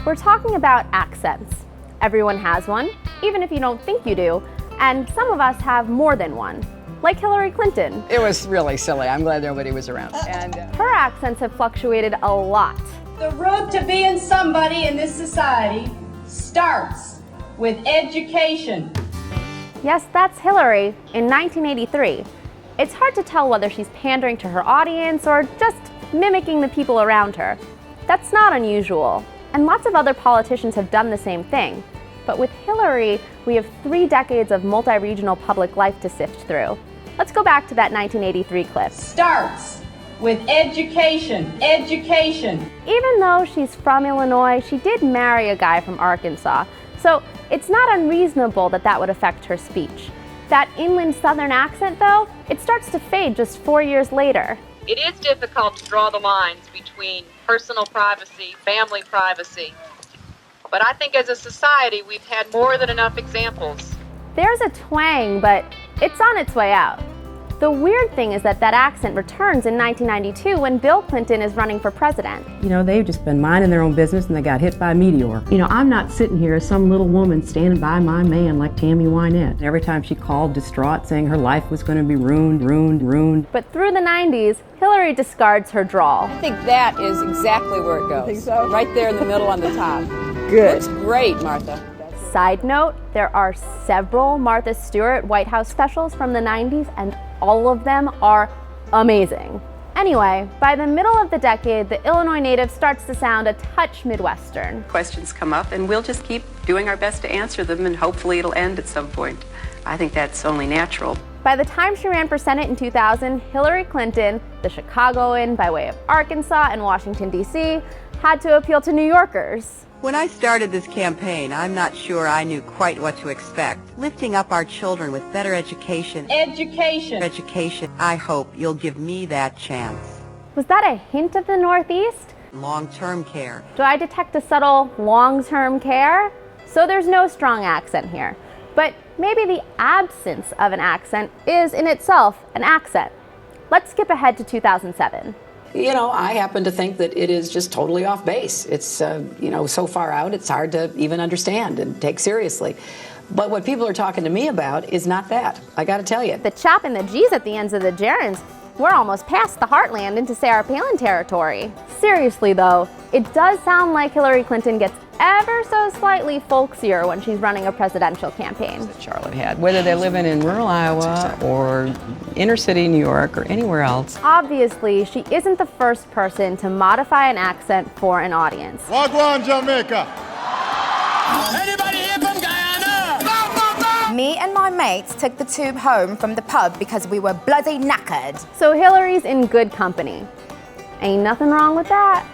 We're talking about accents. Everyone has one, even if you don't think you do, and some of us have more than one, like Hillary Clinton. It was really silly. I'm glad nobody was around. Her accents have fluctuated a lot. The road to being somebody in this society starts with education. Yes, that's Hillary in 1983. It's hard to tell whether she's pandering to her audience or just mimicking the people around her. That's not unusual, and lots of other politicians have done the same thing. But with Hillary, we have 3 decades of multi-regional public life to sift through. Let's go back to that 1983 clip. Starts with education, education. Even though she's from Illinois, she did marry a guy from Arkansas, so it's not unreasonable that that would affect her speech. That inland southern accent, though, it starts to fade just 4 years later. It is difficult to draw the lines between personal privacy, family privacy. But I think as a society, we've had more than enough examples. There's a twang, but it's on its way out. The weird thing is that accent returns in 1992 when Bill Clinton is running for president. You know, they've just been minding their own business and they got hit by a meteor. You know, I'm not sitting here as some little woman standing by my man like Tammy Wynette. Every time she called distraught saying her life was going to be ruined. But through the 90s, Hillary discards her drawl. I think that is exactly where it goes. Think so? Right there in the middle on the top. Good. Looks great, Martha. Side note, there are several Martha Stewart White House specials from the 90s, and all of them are amazing. Anyway, by the middle of the decade, the Illinois native starts to sound a touch Midwestern. Questions come up, and we'll just keep doing our best to answer them, and hopefully it'll end at some point. I think that's only natural. By the time she ran for Senate in 2000, Hillary Clinton, the Chicagoan by way of Arkansas and Washington, D.C., had to appeal to New Yorkers. When I started this campaign, I'm not sure I knew quite what to expect. Lifting up our children with better education. Education. I hope you'll give me that chance. Was that a hint of the Northeast? Long-term care. Do I detect a subtle long-term care? So there's no strong accent here. But maybe the absence of an accent is in itself an accent. Let's skip ahead to 2007. You know, I happen to think that it is just totally off base. It's, so far out, it's hard to even understand and take seriously. But what people are talking to me about is not that, I gotta tell you. The chop and the G's at the ends of the gerunds, we're almost past the heartland into Sarah Palin territory. Seriously though, it does sound like Hillary Clinton gets ever so slightly folksier when she's running a presidential campaign. That Charlotte had, whether they're living in rural Iowa or inner city New York or anywhere else. Obviously, she isn't the first person to modify an accent for an audience. Wagwan, Jamaica. Anybody here from Guyana? Me and my mates took the tube home from the pub because we were bloody knackered. So Hillary's in good company. Ain't nothing wrong with that.